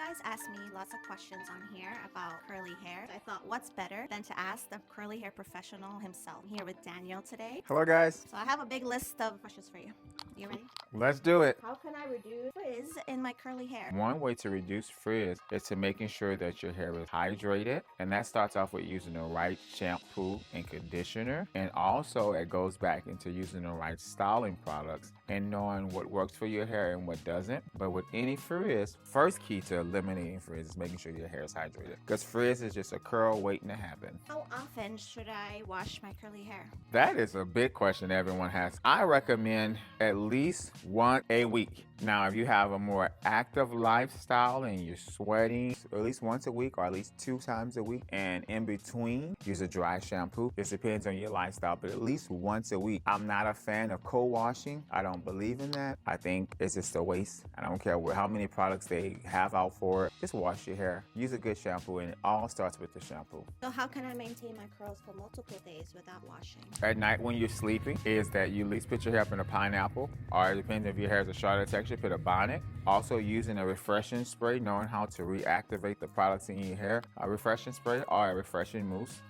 guys ask me lots of questions on here about curly hair. I thought what's better than to ask the curly hair professional himself. I'm here with Daniel today. Hello guys. So I have a big list of questions for you. You ready? Let's do it. How can I reduce frizz in my curly hair? One way to reduce frizz is to making sure that your hair is hydrated, and that starts off with using the right shampoo and conditioner, and also it goes back into using the right styling products and knowing what works for your hair and what doesn't. But with any frizz, first key to eliminating frizz is making sure your hair is hydrated, because frizz is just a curl waiting to happen. How often should I wash my curly hair? That is a big question everyone has. I recommend at least once a week. Now, if you have a more active lifestyle and you're sweating, at least once a week or at least 2 times a week, and in between, use a dry shampoo. This depends on your lifestyle, but at least once a week. I'm not a fan of co-washing. I don't believe in that. I think it's just a waste. I don't care how many products they have out for it. Just wash your hair. Use a good shampoo, and it all starts with the shampoo. So how can I maintain my curls for multiple days without washing? At night when you're sleeping is that you at least put your hair up in a pineapple, or it depends if your hair is a shorter texture, put a bonnet. Also using a refreshing spray, knowing how to reactivate the products in your hair. A refreshing spray or a refreshing mousse.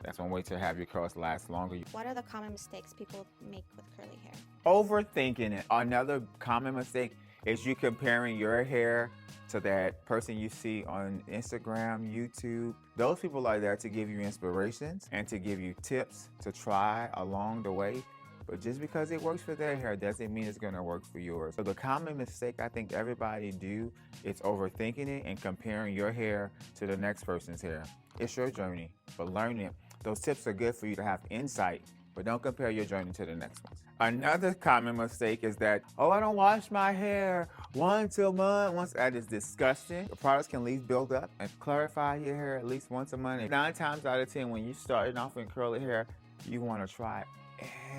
That's one way to have your curls last longer. What are the common mistakes people make with curly hair? Overthinking it. Another common mistake is you comparing your hair to that person you see on Instagram, YouTube. Those people are there to give you inspirations and to give you tips to try along the way. But just because it works for their hair doesn't mean it's gonna work for yours. So the common mistake I think everybody do is overthinking it and comparing your hair to the next person's hair. It's your journey, but learn it. Those tips are good for you to have insight, but don't compare your journey to the next one. Another common mistake is that, oh, I don't wash my hair once a month. That is disgusting. The products can leave build-up and clarify your hair at least once a month. And 9 times out of 10, when you starting off in curly hair, you wanna try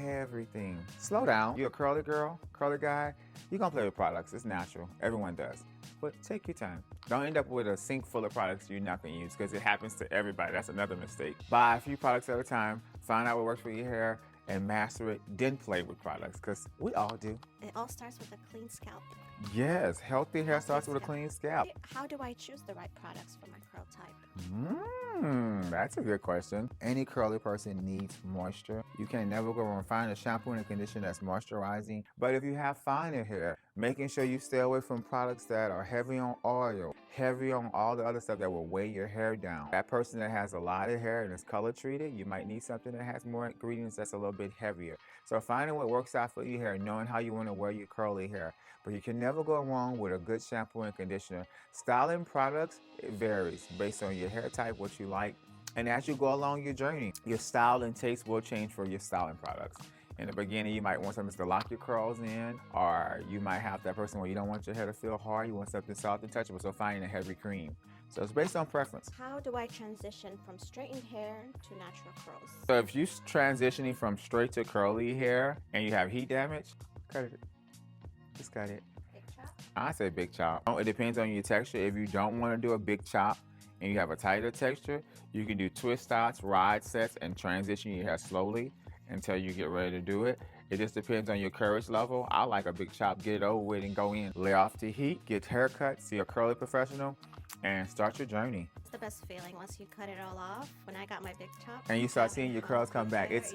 everything. Slow down. You're a curly girl, curly guy, you're gonna play with products. It's natural. Everyone does. But take your time. Don't end up with a sink full of products you're not gonna use, because it happens to everybody. That's another mistake. Buy a few products at a time, find out what works for your hair, and master it, then play with products, because we all do. It all starts with a clean scalp. Yes, healthy hair starts with a clean scalp. How do I choose the right products for my curl type? That's a good question. Any curly person needs moisture. You can never go wrong. Find a shampoo and a conditioner that's moisturizing. But if you have finer hair, making sure you stay away from products that are heavy on oil, heavy on all the other stuff that will weigh your hair down. That person that has a lot of hair and is color treated, you might need something that has more ingredients that's a little bit heavier. So finding what works out for your hair, knowing how you want to wear your curly hair. But you can never go wrong with a good shampoo and conditioner. Styling products, it varies based on your hair type, what you like. And as you go along your journey, your style and taste will change for your styling products. In the beginning, you might want something to lock your curls in, or you might have that person where you don't want your hair to feel hard, you want something soft and touchable, so finding a heavy cream. So it's based on preference. How do I transition from straightened hair to natural curls? So if you're transitioning from straight to curly hair and you have heat damage, cut it. Just cut it. Big chop? I say big chop. It depends on your texture. If you don't want to do a big chop and you have a tighter texture, you can do twist knots, ride sets, and transition your hair slowly until you get ready to do it. It just depends on your courage level. I like a big chop, get it over with and go in. Lay off the heat, get haircut, see a curly professional, and start your journey. It's the best feeling once you cut it all off. When I got my big chop. And you start seeing your curls come back. It's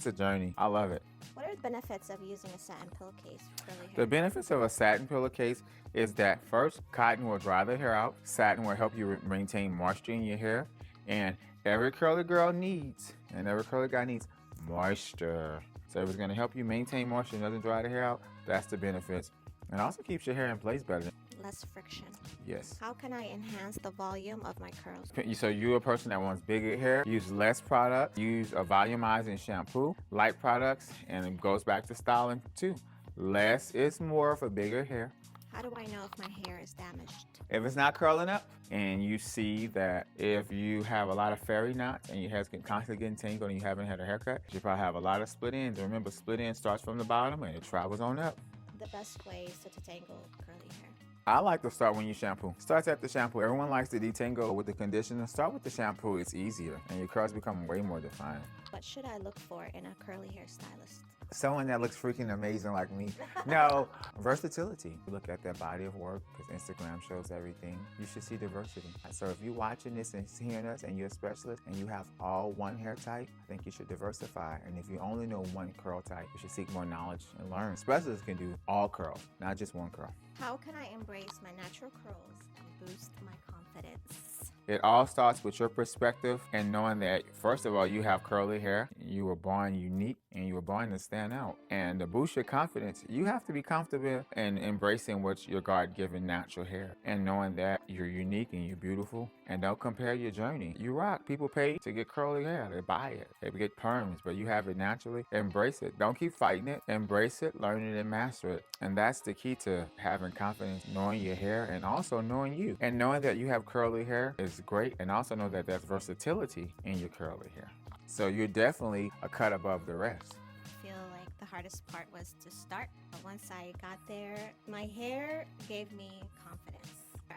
a journey. I love it. What are the benefits of using a satin pillowcase for curly hair? The benefits of a satin pillowcase is that first, cotton will dry the hair out. Satin will help you maintain moisture in your hair. And every curly girl needs, and every curly guy needs moisture. So if it's gonna help you maintain moisture and doesn't dry the hair out, that's the benefits. And also keeps your hair in place better. Less friction. Yes. How can I enhance the volume of my curls? So you're a person that wants bigger hair, use less product, use a volumizing shampoo, light products, and it goes back to styling too. Less is more for bigger hair. How do I know if my hair is damaged? If it's not curling up and you see that if you have a lot of fairy knots and your hair's constantly getting tangled and you haven't had a haircut, you probably have a lot of split ends. And remember, split end starts from the bottom and it travels on up. The best ways to detangle curly hair. I like to start when you shampoo. Starts at the shampoo. Everyone likes the detangle with the conditioner. Start with the shampoo. It's easier, and your curls become way more defined. What should I look for in a curly hair stylist? Someone that looks freaking amazing like me. No, versatility. Look at their body of work, because Instagram shows everything. You should see diversity. So if you're watching this and hearing us and you're a specialist and you have all one hair type, I think you should diversify. And if you only know one curl type, you should seek more knowledge and learn. Specialists can do all curls, not just one curl. How can I embrace my natural curls and boost my confidence? It all starts with your perspective and knowing that, first of all, you have curly hair. You were born unique and you were born to stand out. And to boost your confidence, you have to be comfortable in embracing what's your God-given natural hair and knowing that you're unique and you're beautiful. And don't compare your journey. You rock. People pay to get curly hair. They buy it. They get perms, but you have it naturally. Embrace it. Don't keep fighting it. Embrace it, learn it, and master it. And that's the key to having confidence, knowing your hair and also knowing you. And knowing that you have curly hair is great, and also know that there's versatility in your curly hair. So you're definitely a cut above the rest. I feel like the hardest part was to start, but once I got there, my hair gave me confidence.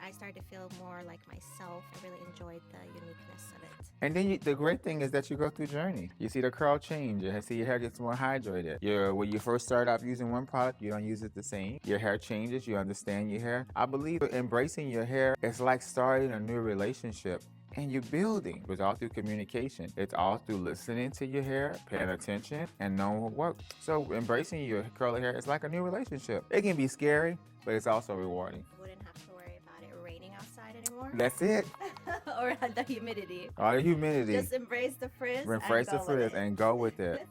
I started to feel more like myself. I really enjoyed the uniqueness of it. And then the great thing is that you go through journey. You see the curl change. You see your hair gets more hydrated. When you first start off using one product, you don't use it the same. Your hair changes. You understand your hair. I believe embracing your hair is like starting a new relationship. And you're building. It's all through communication. It's all through listening to your hair, paying attention, and knowing what works. So embracing your curly hair is like a new relationship. It can be scary, but it's also rewarding. I wouldn't have to worry about it raining outside anymore. That's it. Or the humidity. All the humidity. Just embrace the frizz. Embrace the frizz and go with it.